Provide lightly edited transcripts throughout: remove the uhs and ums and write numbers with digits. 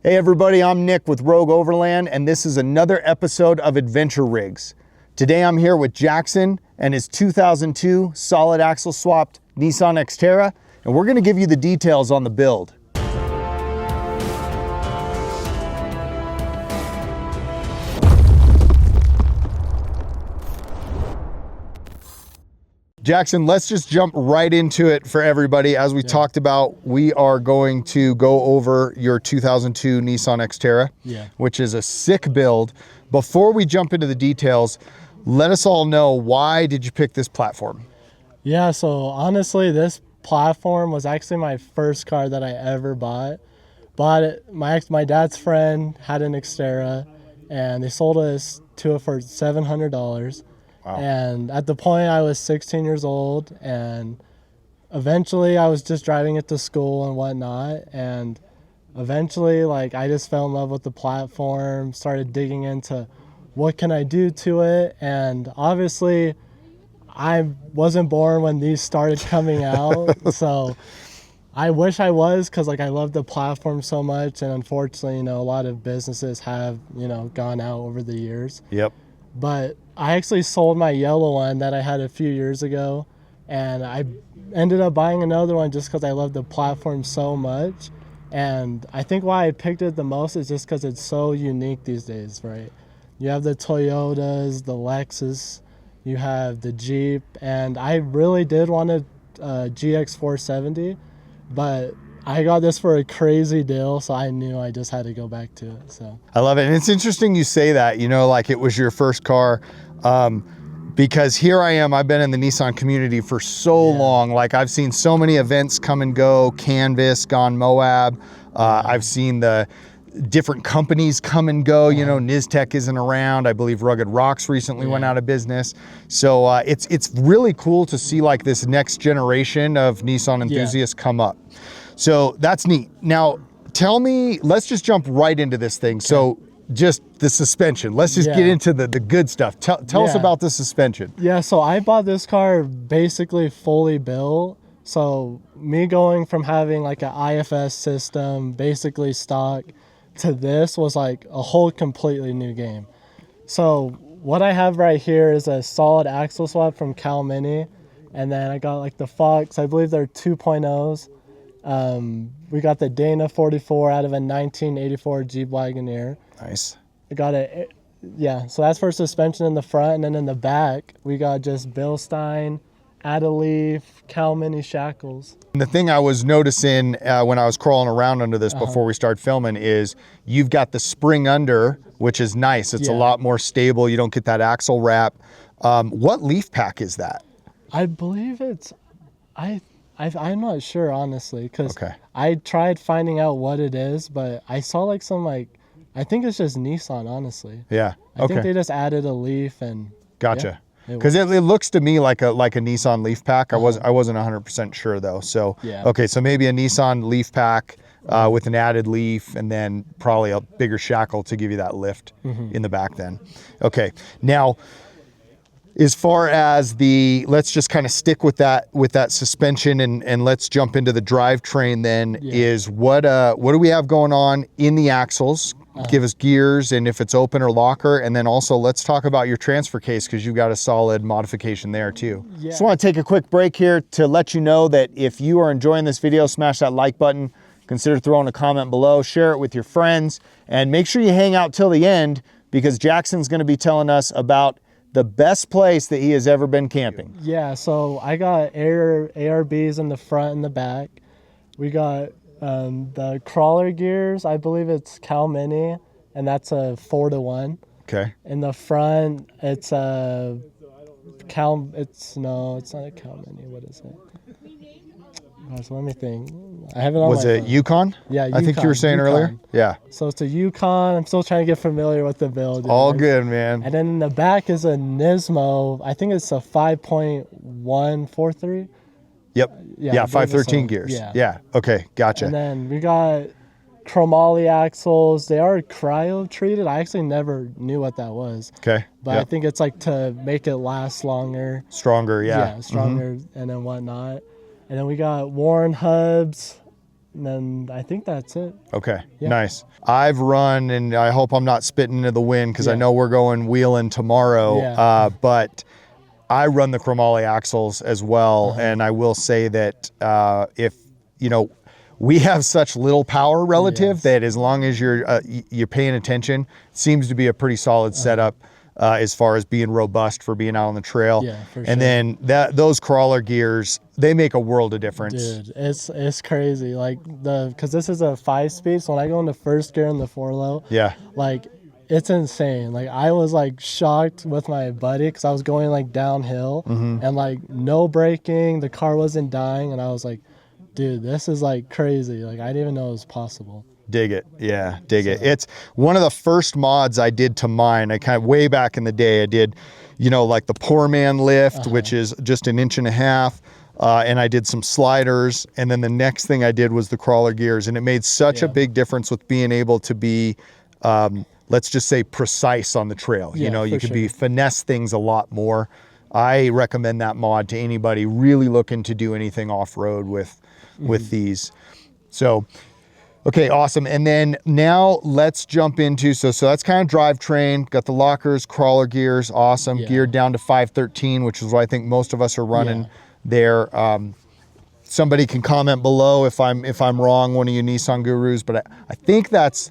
Hey everybody, I'm Nick with Rogue Overland, and this is another episode of AdventureRigs. Today I'm here with Jackson and his 2002 solid axle swapped Nissan Xterra, and we're going to give you the details on the build. Jackson, let's just jump right into it for everybody. As we talked about, we are going to go over your 2002 Nissan Xterra, which is a sick build. Before we jump into the details, let us all know, why did you pick this platform? Yeah, so honestly, this platform was actually my first car that I ever bought. Bought it, my dad's friend had an Xterra, and they sold us to it for $700. Wow. And at the point I was 16 years old, and eventually I was just driving it to school and whatnot, and eventually I just fell in love with the platform, started digging into what can I do to it, and obviously I wasn't born when these started coming out, so I wish I was, because I love the platform so much, and unfortunately, a lot of businesses have, gone out over the years. Yep. But I actually sold my yellow one that I had a few years ago, and I ended up buying another one just because I love the platform so much. And I think why I picked it the most is just because it's so unique these days, right? You have the Toyotas, the Lexus, you have the Jeep, and I really did want a GX 470, but I got this for a crazy deal, so I knew I just had to go back to it. So I love it. And it's interesting you say that, it was your first car, because here I am, I've been in the Nissan community for so long. I've seen so many events come and go, Canvas, Gone Moab. I've seen the different companies come and go. Niztec isn't around. I believe Rugged Rocks recently went out of business. So it's really cool to see this next generation of Nissan enthusiasts come up. So that's neat. Now, tell me, let's just jump right into this thing. Okay. So just the suspension. Let's just get into the good stuff. Tell us about the suspension. Yeah, so I bought this car basically fully built. So me going from having an IFS system, basically stock, to this was a whole completely new game. So what I have right here is a solid axle swap from Calmini. And then I got the Fox, I believe they're 2.0s. We got the Dana 44 out of a 1984 Jeep Wagoneer. Nice. I got so that's for suspension in the front, and then in the back we got just Bilstein, Adeleaf, Calmini shackles. And the thing I was noticing when I was crawling around under this before we started filming is you've got the spring under, which is nice. It's a lot more stable. You don't get that axle wrap. What leaf pack is that? I believe it's I'm not sure, honestly, because I tried finding out what it is, but I saw some I think it's just Nissan, honestly. Yeah. I think they just added a leaf and. Gotcha. Because it looks to me like a Nissan leaf pack. I wasn't 100% sure though. So okay, so maybe a Nissan leaf pack with an added leaf, and then probably a bigger shackle to give you that lift in the back. Then, okay. Now, as far as let's just kind of stick with that suspension, and let's jump into the drivetrain then. Is what do we have going on in the axles? Give us gears and if it's open or locker, and then also let's talk about your transfer case, because you've got a solid modification there too. Just want to take a quick break here to let you know that if you are enjoying this video, smash that like button, consider throwing a comment below, share it with your friends, and make sure you hang out till the end, because Jackson's going to be telling us about the best place that he has ever been camping. Yeah, so I got ARBs in the front and the back. We got the crawler gears, I believe it's Calmini, and that's a 4-to-1. Okay. In the front, it's a it's not a Calmini. What is it? Gosh, let me think. I have it on. Was it Yukon? Yeah, Yukon. I think you were saying earlier. Yeah. So it's a Yukon. I'm still trying to get familiar with the build. All good, man. And then in the back is a Nismo. I think it's a 5.143. Yep. Yeah, 513 gears. Yeah. Okay, gotcha. And then we got chromoly axles. They are cryo treated. I actually never knew what that was. Okay. But I think it's to make it last longer. Stronger, yeah. Yeah, stronger and then whatnot. And then we got Warren hubs, And then I think that's it. Okay, Yeah. nice. I've run, and I hope I'm not spitting into the wind because I know we're going wheeling tomorrow, but I run the chromoly axles as well. And I will say that if, you know, we have such little power relative that as long as you're paying attention, it seems to be a pretty solid setup. As far as being robust for being out on the trail. Yeah, for sure. And then those crawler gears, they make a world of difference. Dude, it's crazy. Like because this is a 5-speed, so when I go into first gear in the 4-low, like it's insane. Like I was like shocked with my buddy because I was going like downhill and like no braking, the car wasn't dying, and I was like, dude, this is like crazy. Like I didn't even know it was possible. Dig it. Yeah, dig it. It's one of the first mods I did to mine. I kind of way back in the day, I did, you know, like the poor man lift, which is just 1.5 inches. And I did some sliders. And then the next thing I did was the crawler gears. And it made such a big difference with being able to be, let's just say, precise on the trail. You know, you could be finesse things a lot more. I recommend that mod to anybody really looking to do anything off-road with these. So, okay, awesome. And then now let's jump into, so that's kind of drivetrain, got the lockers, crawler gears, awesome. Geared down to 513, which is what I think most of us are running there. Somebody can comment below if I'm wrong, one of you Nissan gurus, but I think that's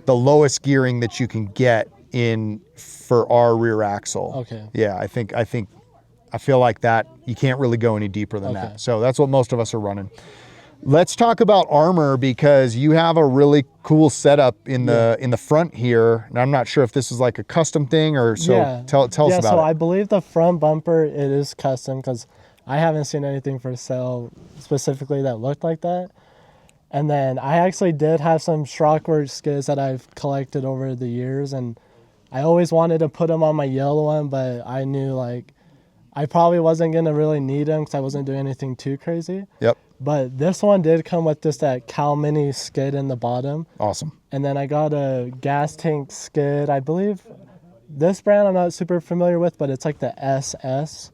the lowest gearing that you can get in for our rear axle. Okay. Yeah, I feel like that you can't really go any deeper than that. So that's what most of us are running. Let's talk about armor, because you have a really cool setup in the front here. And I'm not sure if this is like a custom thing or so. Tell us about it. So I believe the front bumper, it is custom because I haven't seen anything for sale specifically that looked like that. And then I actually did have some Shrockwork skids that I've collected over the years, and I always wanted to put them on my yellow one, but I knew like I probably wasn't gonna really need them because I wasn't doing anything too crazy. Yep. But this one did come with just that Calmini skid in the bottom. Awesome. And then I got a gas tank skid. I believe this brand I'm not super familiar with, but it's like the SS.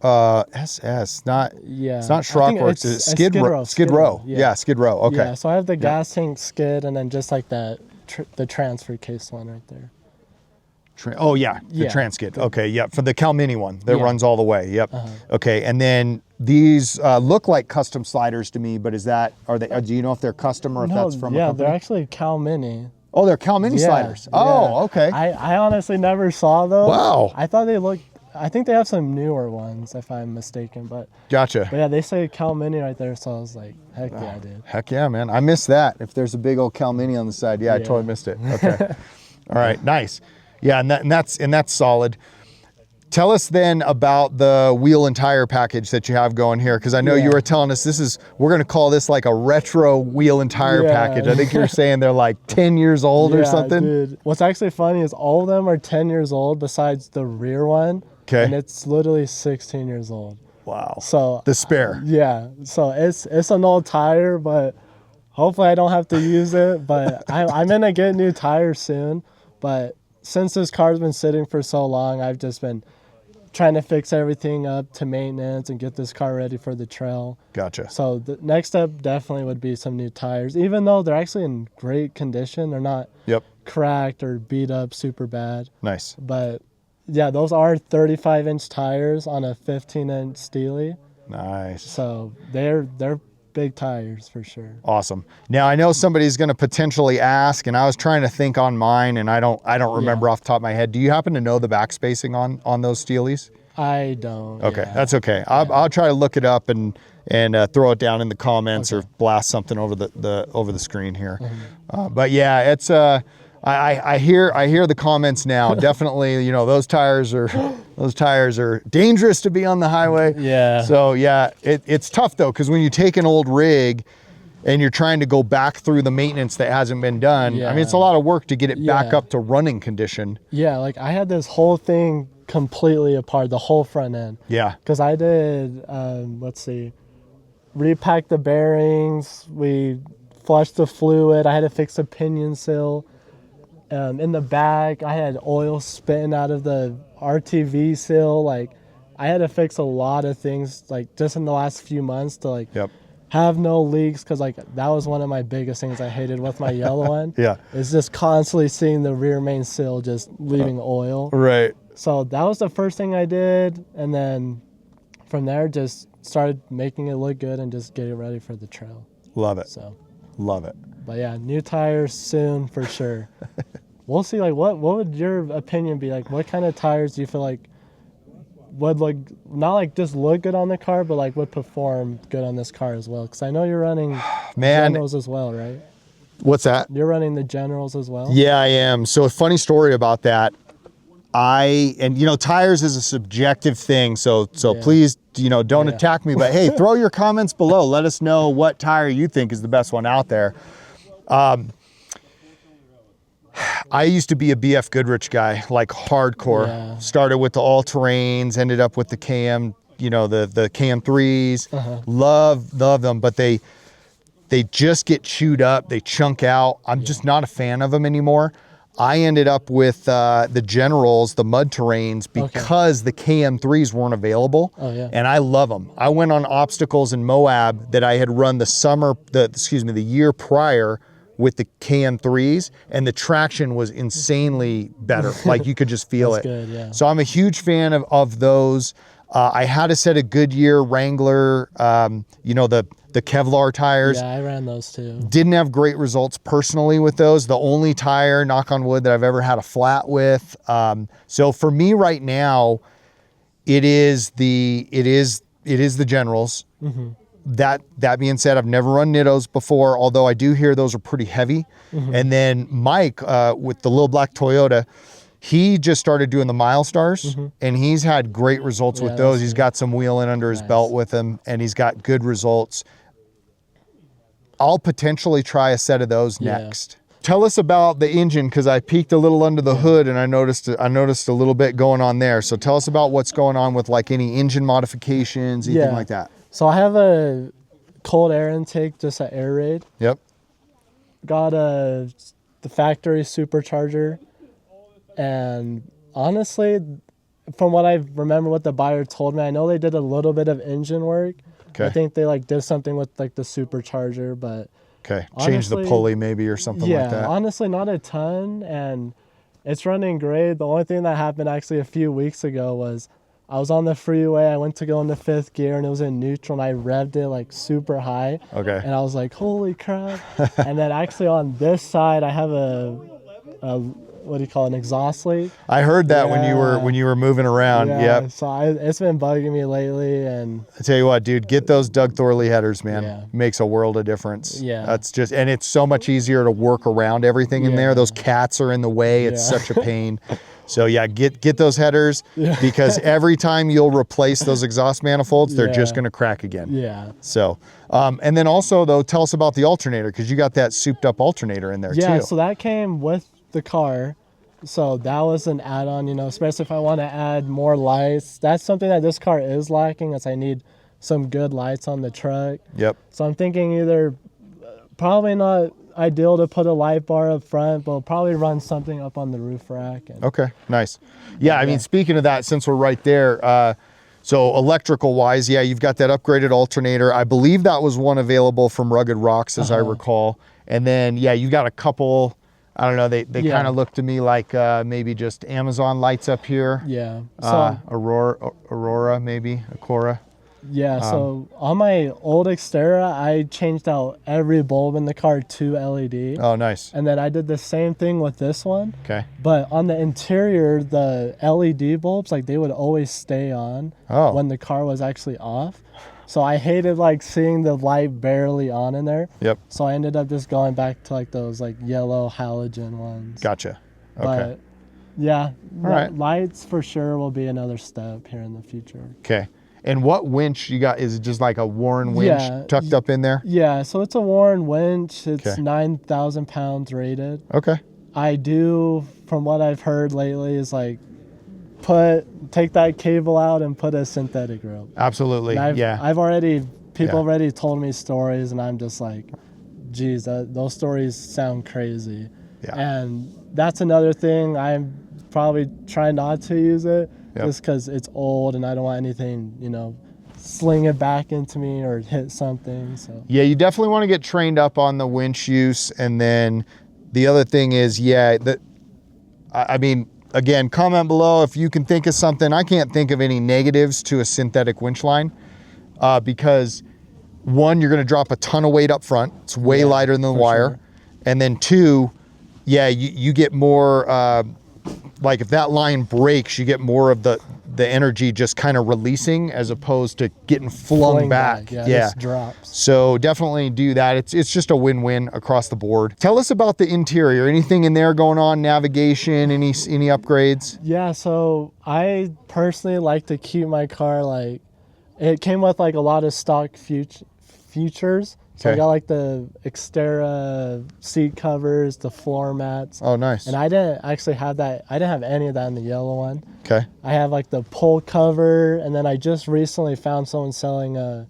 SS, not, it's not Shrockworks, it's Skid Row. Skid Row. Yeah, Skid Row. Okay. Yeah, so I have the gas tank skid and then just like that, the transfer case one right there. The trans skid. Okay, yep, for the Calmini one that runs all the way. Yep. Okay, and then these look like custom sliders to me, but do you know if they're custom or if that's from a company? They're actually Calmini. Oh, they're Calmini sliders. Oh, okay. I honestly never saw those. Wow. I think they have some newer ones if I'm mistaken, but gotcha. But yeah, they say Calmini right there, so I was like, heck yeah, dude. Heck yeah, man. I missed that. If there's a big old Calmini on the side, I totally missed it. Okay. All right, nice. Yeah, and that's solid. Tell us then about the wheel and tire package that you have going here, because I know you were telling us we're going to call this like a retro wheel and tire package. I think you were saying they're like 10 years old or something. Dude. What's actually funny is all of them are 10 years old besides the rear one. Okay. And it's literally 16 years old. Wow. So the spare. Yeah. So it's an old tire, but hopefully I don't have to use it. But I'm going to get new tires soon. But since this car's been sitting for so long, I've just been trying to fix everything up to maintenance and get this car ready for the trail. Gotcha. So the next step definitely would be some new tires, even though they're actually in great condition. They're not cracked or beat up super bad. Nice. But yeah, those are 35-inch tires on a 15-inch Steely. Nice. So they're big tires for sure. Awesome. Now I know somebody's going to potentially ask, and I was trying to think on mine, and I don't remember off the top of my head. Do you happen to know the back spacing on those Steelies? I don't. Okay, that's okay. I'll try to look it up and throw it down in the comments or blast something over the screen here. But yeah, it's I hear the comments now. Definitely, those tires are dangerous to be on the highway. Yeah. So yeah, it's tough though, because when you take an old rig and you're trying to go back through the maintenance that hasn't been done, I mean, it's a lot of work to get it back up to running condition. Yeah, like I had this whole thing completely apart, the whole front end. Yeah. Because I did, repack the bearings, we flushed the fluid, I had to fix the pinion seal. In the back, I had oil spitting out of the RTV seal. Like, I had to fix a lot of things, like, just in the last few months to, have no leaks, because like that was one of my biggest things I hated with my yellow one. Yeah. Is just constantly seeing the rear main seal just leaving oil. Right. So that was the first thing I did, and then from there just started making it look good and just getting ready for the trail. Love it. So love it. But yeah, new tires soon for sure. We'll see. Like, what would your opinion be? Like, what kind of tires do you feel like would look, not like just look good on the car, but like would perform good on this car as well? Because I know you're running Generals as well, right? What's that? You're running the Generals as well? Yeah, I am. So a funny story about that. And you know, tires is a subjective thing. So please, you know, don't attack me, but hey, throw your comments below. Let us know what tire you think is the best one out there. I used to be a BF Goodrich guy, like hardcore. Yeah. Started with the all-terrains, ended up with the KM, you know, the KM3s. Love them, but they just get chewed up. They chunk out. I'm just not a fan of them anymore. I ended up with the Generals, the mud terrains, because the KM3s weren't available. Oh, yeah. And I love them. I went on obstacles in Moab that I had run the year prior with the KM3s, and the traction was insanely better. Like you could just feel it. Good, yeah. So I'm a huge fan of those. I had a set of Goodyear Wrangler, you know, the Kevlar tires. Yeah, I ran those too. Didn't have great results personally with those. The only tire, knock on wood, that I've ever had a flat with. So for me right now, it is the Generals. That being said, I've never run Nittos before, although I do hear those are pretty heavy. And then Mike, with the little black Toyota, he just started doing the Milestars, and he's had great results with those. He's got some wheeling under his belt with him, and he's got good results. I'll potentially try a set of those next. Tell us about the engine, because I peeked a little under the hood and I noticed a little bit going on there. So tell us about what's going on with like any engine modifications, anything like that. So I have a cold air intake, just an air raid. Yep. Got the factory supercharger. And honestly, from what I remember what the buyer told me, I know they did a little bit of engine work. Okay. I think they like did something with like the supercharger, but change the pulley maybe or something like that. Yeah, honestly not a ton, and it's running great. The only thing that happened actually a few weeks ago was I was on the freeway, I went to go into fifth gear and it was in neutral, and I revved it like super high. Okay. And I was like, holy crap. And then actually on this side I have a what do you call it, an exhaust leak? I heard that when you were moving around. Yeah. Yep. So it's been bugging me lately, and I tell you what, dude, get those Doug Thorley headers, man. Yeah. Makes a world of difference. Yeah. That's just, and it's so much easier to work around everything in there. Those cats are in the way. It's such a pain. So yeah, get those headers, because every time you'll replace those exhaust manifolds, they're just going to crack again. Yeah. So, and then also though, tell us about the alternator, because you got that souped up alternator in there too. Yeah. So that came with the car. So that was an add-on, you know, especially if I want to add more lights. That's something that this car is lacking, is I need some good lights on the truck. Yep. So I'm thinking either probably not ideal to put a light bar up front, but we'll probably run something up on the roof rack. Okay, nice. Yeah, I mean, speaking of that, since we're right there, so electrical wise, yeah, you've got that upgraded alternator. I believe that was one available from Rugged Rocks, as I recall. And then, yeah, you got a couple, I don't know, they kind of look to me like maybe just Amazon lights up here. Yeah. So, Aurora, maybe, Acora. Yeah, so on my old Xterra, I changed out every bulb in the car to LED. Oh, nice. And then I did the same thing with this one. Okay. But on the interior, the LED bulbs, like they would always stay on when the car was actually off. So I hated like seeing the light barely on in there. Yep. So I ended up just going back to like those like yellow halogen ones. Gotcha. Okay. But yeah, lights for sure will be another step here in the future. Okay. And what winch you got? Is it just like a Warren winch tucked up in there? Yeah, so it's a Warren winch. It's 9,000 pounds rated. Okay. I do, from what I've heard lately, is like take that cable out and put a synthetic rope. Absolutely. I've already, people already told me stories, and I'm just like, geez, those stories sound crazy. Yeah. And that's another thing. I'm probably trying not to use it. Just because it's old and I don't want anything, you know, sling it back into me or hit something. So yeah, you definitely want to get trained up on the winch use. And then the other thing is, yeah, that I mean, again, comment below if you can think of something. I can't think of any negatives to a synthetic winch line because one, you're going to drop a ton of weight up front. It's way lighter than the wire. Sure. And then two, yeah, you get more, like if that line breaks, you get more of the energy just kind of releasing as opposed to getting flung back. Yeah, it just drops. So definitely do that. It's just a win-win across the board. Tell us about the interior. Anything in there going on? Navigation? Any upgrades? Yeah, so I personally like to keep my car like, it came with like a lot of stock features. So I got like the Xterra seat covers, the floor mats. Oh, nice. And I didn't actually have that. I didn't have any of that in the yellow one. Okay. I have like the pull cover, and then I just recently found someone selling a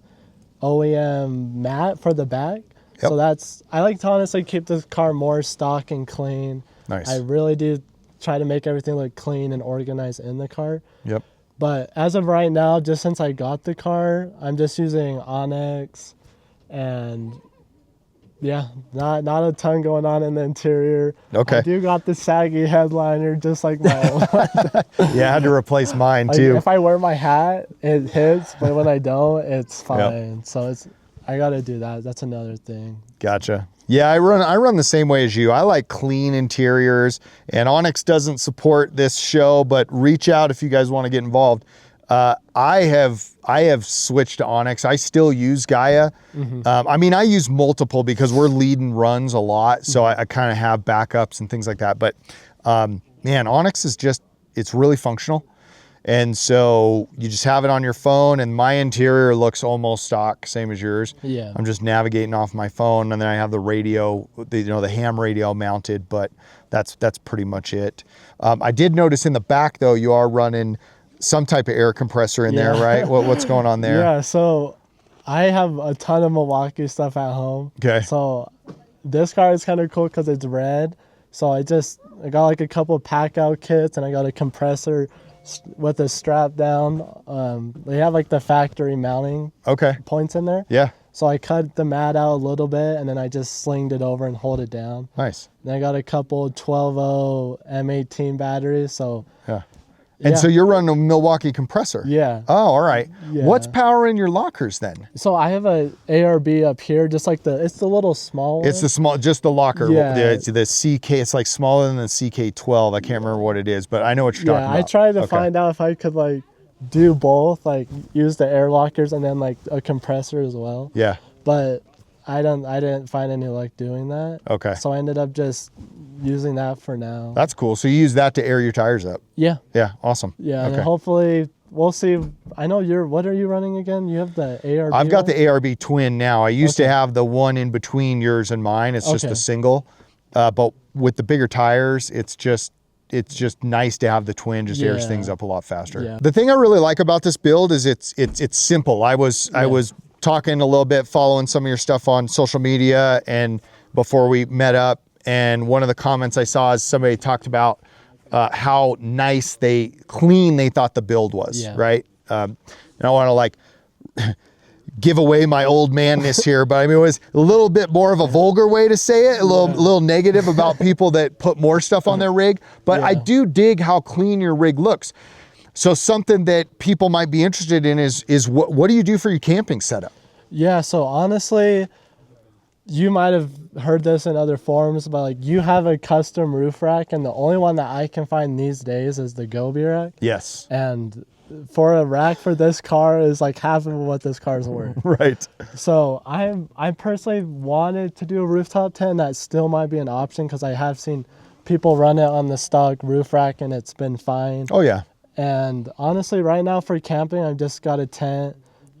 OEM mat for the back. Yep. So I like to honestly keep this car more stock and clean. Nice. I really do try to make everything look clean and organized in the car. Yep. But as of right now, just since I got the car, I'm just using Onyx. And yeah, not a ton going on in the interior. Okay. I do got the saggy headliner just like my old one. Yeah, I had to replace mine like, too. if I wear my hat, it hits, but when I don't, it's fine. Yep. So I got to do that. That's another thing. Gotcha. Yeah, I run the same way as you. I like clean interiors, and Onyx doesn't support this show, but reach out if you guys want to get involved. I have switched to Onyx. I still use Gaia. Mm-hmm. I mean, I use multiple because we're leading runs a lot. So I kind of have backups and things like that. But man, Onyx is it's really functional. And so you just have it on your phone, and my interior looks almost stock, same as yours. Yeah. I'm just navigating off my phone, and then I have the radio, the ham radio mounted, but that's pretty much it. I did notice in the back though, you are running some type of air compressor in there, right? What's going on there? Yeah, so I have a ton of Milwaukee stuff at home. Okay. So this car is kind of cool because it's red. So I got like a couple of pack out kits, and I got a compressor with a strap down. They have like the factory mounting points in there. Yeah. So I cut the mat out a little bit, and then I just slinged it over and hold it down. Nice. Then I got a couple 12-0 M18 batteries. So yeah. And so you're running a Milwaukee compressor. Yeah. Oh, all right. Yeah. What's powering your lockers then? So I have a ARB up here, just like it's the little small one. It's just the locker. Yeah. The CK, it's like smaller than the CK12. I can't remember what it is, but I know what you're talking about. Yeah, I tried to find out if I could like do both, like use the air lockers and then like a compressor as well. Yeah. But I didn't find any luck doing that. Okay. So I ended up just using that for now. That's cool. So you use that to air your tires up. Yeah. Yeah. Awesome. Yeah. Okay. And hopefully we'll see. I know what are you running again? You have the ARB. I've got the ARB twin now. I used to have the one in between yours and mine. It's just a single. But with the bigger tires, it's just nice to have the twin. Just airs things up a lot faster. Yeah. The thing I really like about this build is it's simple. I was talking a little bit, following some of your stuff on social media, and before we met up, and one of the comments I saw is somebody talked about how clean they thought the build was, right? And I want to like give away my old manness here, but I mean, it was a little bit more of a vulgar way to say it, a little negative about people that put more stuff on their rig, but I do dig how clean your rig looks. So something that people might be interested in is what do you do for your camping setup? Yeah, so honestly, you might have heard this in other forums, but like you have a custom roof rack, and the only one that I can find these days is the Gobi rack. Yes. And for a rack for this car is like half of what this car is worth. Right. So I personally wanted to do a rooftop tent. That still might be an option because I have seen people run it on the stock roof rack and it's been fine. Oh yeah. And honestly, right now for camping, I've just got a tent,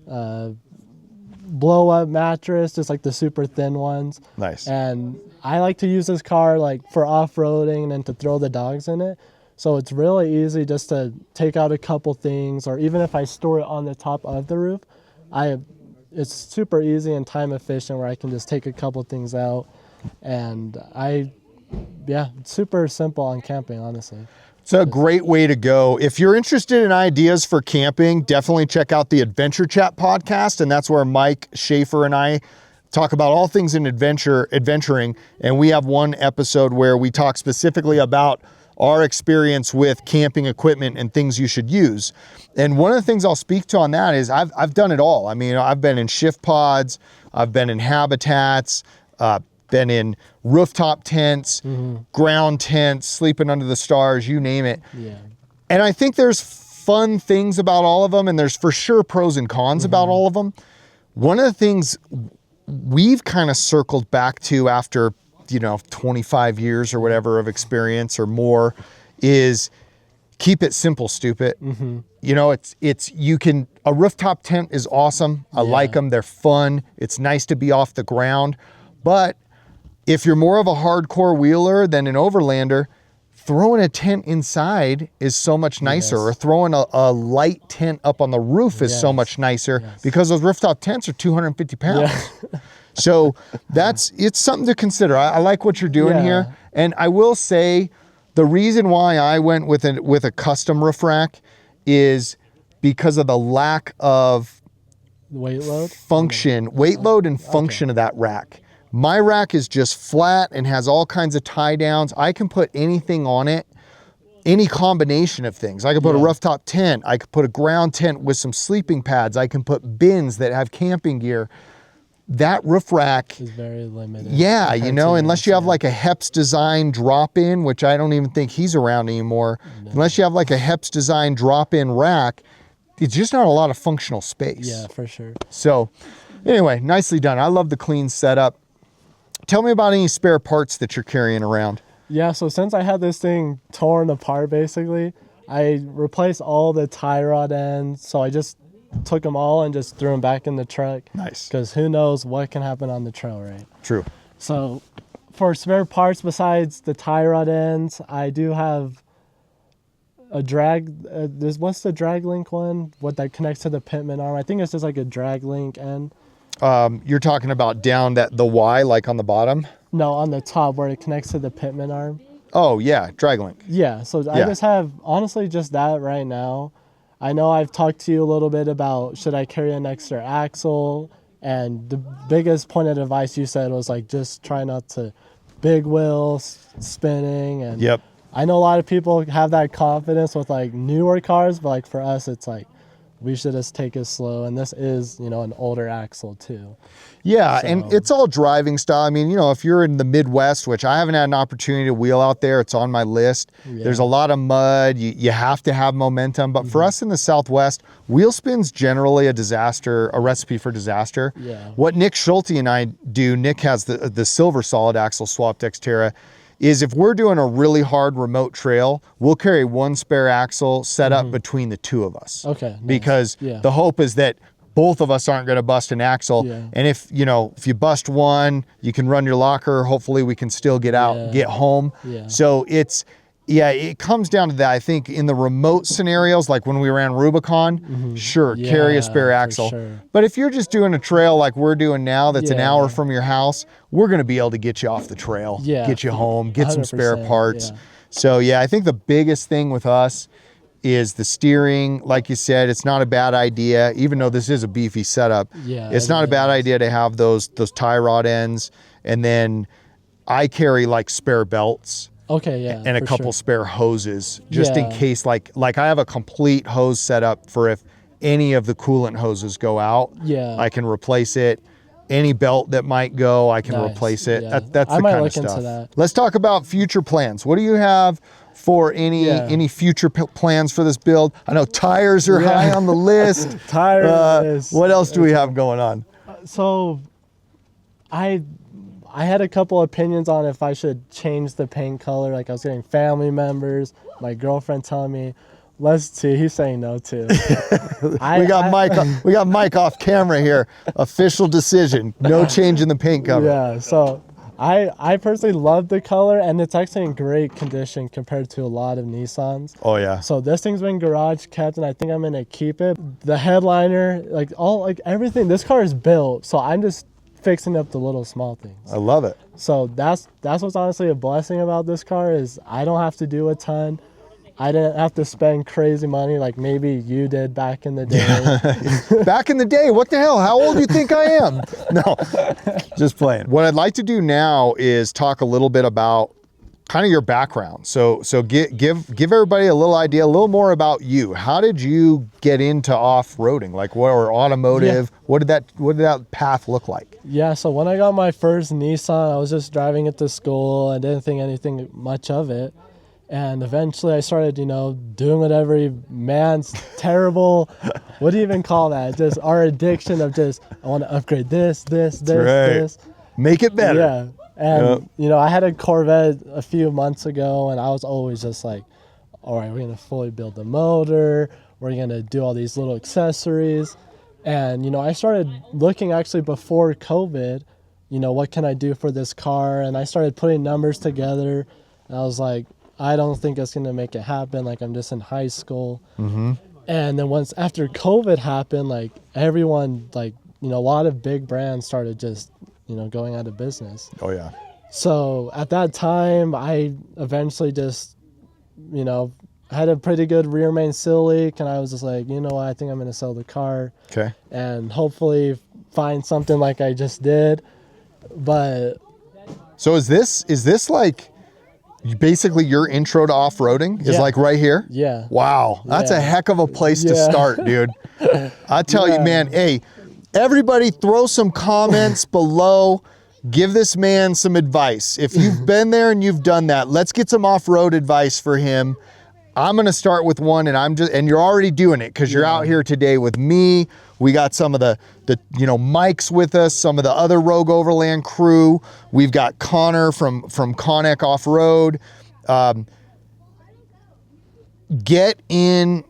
blow up mattress, just like the super thin ones. Nice. And I like to use this car like for off-roading and to throw the dogs in it. So it's really easy just to take out a couple things, or even if I store it on the top of the roof, it's super easy and time efficient where I can just take a couple things out. And it's super simple on camping, honestly. It's a great way to go. If you're interested in ideas for camping, definitely check out the Adventure Chat podcast. And that's where Mike Schaefer and I talk about all things in adventuring. And we have one episode where we talk specifically about our experience with camping equipment and things you should use. And one of the things I'll speak to on that is I've done it all. I mean, I've been in shift pods, I've been in habitats, been in rooftop tents, ground tents, sleeping under the stars, you name it. Yeah. And I think there's fun things about all of them, and there's for sure pros and cons about all of them. One of the things we've kind of circled back to after, 25 years or whatever of experience or more is keep it simple, stupid. A rooftop tent is awesome. I like them. They're fun. It's nice to be off the ground. But if you're more of a hardcore wheeler than an overlander, throwing a tent inside is so much nicer, or throwing a light tent up on the roof is so much nicer because those rooftop tents are 250 pounds. So it's something to consider. I like what you're doing here. And I will say the reason why I went with a custom roof rack is because of the lack of weight load and function of that rack. My rack is just flat and has all kinds of tie downs. I can put anything on it, any combination of things. I could put a rooftop tent. I could put a ground tent with some sleeping pads. I can put bins that have camping gear. That roof rack is very limited. Yeah, unless you have like a Heps design drop-in, which I don't even think he's around anymore. No. Unless you have like a Heps design drop-in rack, it's just not a lot of functional space. Yeah, for sure. So anyway, nicely done. I love the clean setup. Tell me about any spare parts that you're carrying around. Yeah, so since I had this thing torn apart, basically, I replaced all the tie rod ends. So I just took them all and just threw them back in the truck. Nice. Because who knows what can happen on the trail, right? True. So for spare parts besides the tie rod ends, I do have a drag. What's the drag link one? What that connects to the pitman arm? I think it's just like a drag link end. You're talking about down the Y, like on the bottom? No, on the top where it connects to the pitman arm. Oh, yeah, drag link. Yeah, so I just have, honestly, just that right now. I know I've talked to you a little bit about should I carry an extra axle, and the biggest point of advice you said was like just try not to big wheel spinning. And I know a lot of people have that confidence with like newer cars, but like for us, it's like we should just take it slow. And this is, an older axle too. Yeah, and it's all driving style. I mean, if you're in the Midwest, which I haven't had an opportunity to wheel out there, it's on my list. Yeah. There's a lot of mud. You have to have momentum. But for us in the Southwest, wheel spin's generally a recipe for disaster. Yeah. What Nick Schulte and I do, Nick has the silver SolidAxleSwap Xterra, is if we're doing a really hard remote trail, we'll carry one spare axle set up between the two of us. Okay. Nice. Because the hope is that both of us aren't going to bust an axle. Yeah. And if you bust one, you can run your locker. Hopefully we can still get out, get home. Yeah. So it comes down to that. I think in the remote scenarios, like when we ran Rubicon, carry a spare axle. Sure. But if you're just doing a trail like we're doing now, that's an hour from your house, we're going to be able to get you off the trail, get you home, get some spare parts. Yeah. So I think the biggest thing with us is the steering. Like you said, it's not a bad idea, even though this is a beefy setup. Yeah, it's not a bad idea to have those tie rod ends. And then I carry like spare belts. Okay, yeah. And a couple spare hoses, just in case, like I have a complete hose setup for if any of the coolant hoses go out. Yeah. I can replace it. Any belt that might go, I can replace it. Yeah. That's the kind of stuff. Into that. Let's talk about future plans. What do you have for any future plans for this build? I know tires are high on the list. Tires. What else do we have going on? So I had a couple opinions on if I should change the paint color. Like I was getting family members, my girlfriend telling me, let's see. He's saying no too. We got Mike off camera here. Official decision. No change in the paint cover. Yeah. So I personally love the color, and it's actually in great condition compared to a lot of Nissans. Oh yeah. So this thing's been garage kept, and I think I'm gonna keep it. The headliner, everything. This car is built, so I'm just fixing up the little small things. I love it. So that's what's honestly a blessing about this car is I don't have to do a ton. I didn't have to spend crazy money like maybe you did back in the day. Yeah. Back in the day, what the hell? How old do you think I am? No, just playing. What I'd like to do now is talk a little bit about kind of your background. So give everybody a little idea, a little more about you. How did you get into off-roading? Like what, or automotive? Yeah. What did that path look like? Yeah, so when I got my first Nissan, I was just driving it to school. I didn't think anything much of it. And eventually I started, doing what every man's terrible, what do you even call that? Just our addiction of just, I want to upgrade this. Make it better. Yeah. And, I had a Corvette a few months ago, and I was always just like, all right, we're going to fully build the motor. We're going to do all these little accessories. And, I started looking actually before COVID, what can I do for this car? And I started putting numbers together. And I was like, I don't think it's going to make it happen. Like, I'm just in high school. Mm-hmm. And then after COVID happened, like, everyone, like, a lot of big brands started just, going out of business. Oh, yeah. So at that time, I eventually just, had a pretty good rear main seal leak. And I was just like, what, I think I'm going to sell the car. Okay. And hopefully find something like I just did. But. So is this like basically your intro to off-roading is like right here? Yeah. Wow. That's a heck of a place to start, dude. I tell you, man, hey, everybody throw some comments below. Give this man some advice. If you've been there and you've done that, let's get some off-road advice for him. I'm going to start with one, and you're already doing it because you're out here today with me. We got some of the Mike's with us, some of the other Rogue Overland crew. We've got Connor from Connect Off-Road. Get in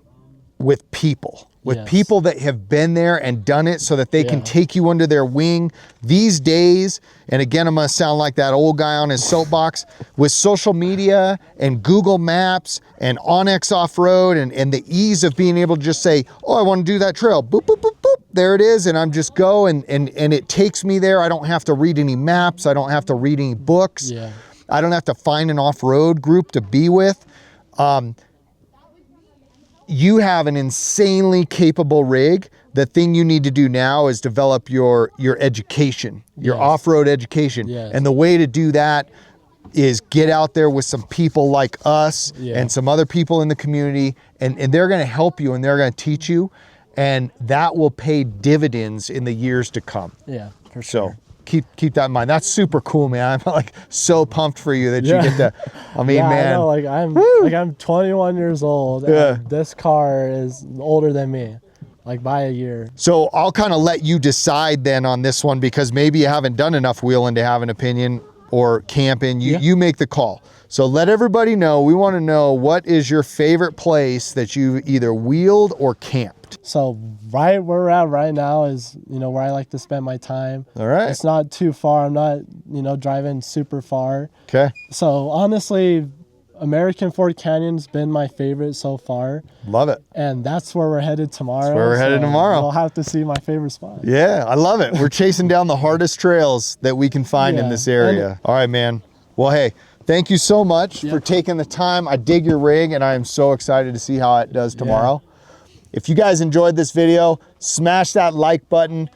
with people. People that have been there and done it so that they can take you under their wing. These days, and again, I'm going to sound like that old guy on his soapbox, with social media and Google Maps and Onyx Off-Road and the ease of being able to just say, oh, I want to do that trail. Boop, boop, boop, boop. There it is. And I'm just go and it takes me there. I don't have to read any maps. I don't have to read any books. Yeah. I don't have to find an off-road group to be with. You have an insanely capable rig. The thing you need to do now is develop your education, your off-road education. Yes. And the way to do that is get out there with some people like us and some other people in the community, and they're going to help you and they're going to teach you, and that will pay dividends in the years to come. Yeah, for sure. So keep that in mind. That's super cool, man. I'm like so pumped for you that you get to, I mean, man. I know, I'm 21 years old and this car is older than me, like by a year. So I'll kind of let you decide then on this one, because maybe you haven't done enough wheeling to have an opinion or camping. You make the call. So let everybody know, we want to know, what is your favorite place that you've either wheeled or camped? So right where we're at right now is, where I like to spend my time. All right. It's not too far. I'm not, driving super far. Okay. So honestly, American Ford Canyon's been my favorite so far. Love it. And that's where we're headed tomorrow. That's where we're headed tomorrow. We'll have to see my favorite spot. Yeah, I love it. We're chasing down the hardest trails that we can find in this area. All right, man. Well, hey, thank you so much for taking the time. I dig your rig, and I am so excited to see how it does tomorrow. If you guys enjoyed this video, smash that like button,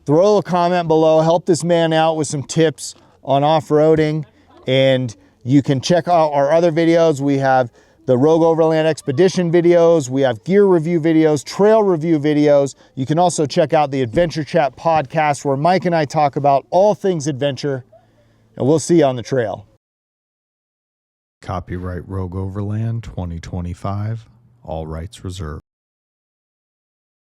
throw a comment below, help this man out with some tips on off-roading, and you can check out our other videos. We have the Rogue Overland Expedition videos, we have gear review videos, trail review videos. You can also check out the Adventure Chat podcast, where Mike and I talk about all things adventure, and we'll see you on the trail. Copyright Rogue Overland 2025, all rights reserved.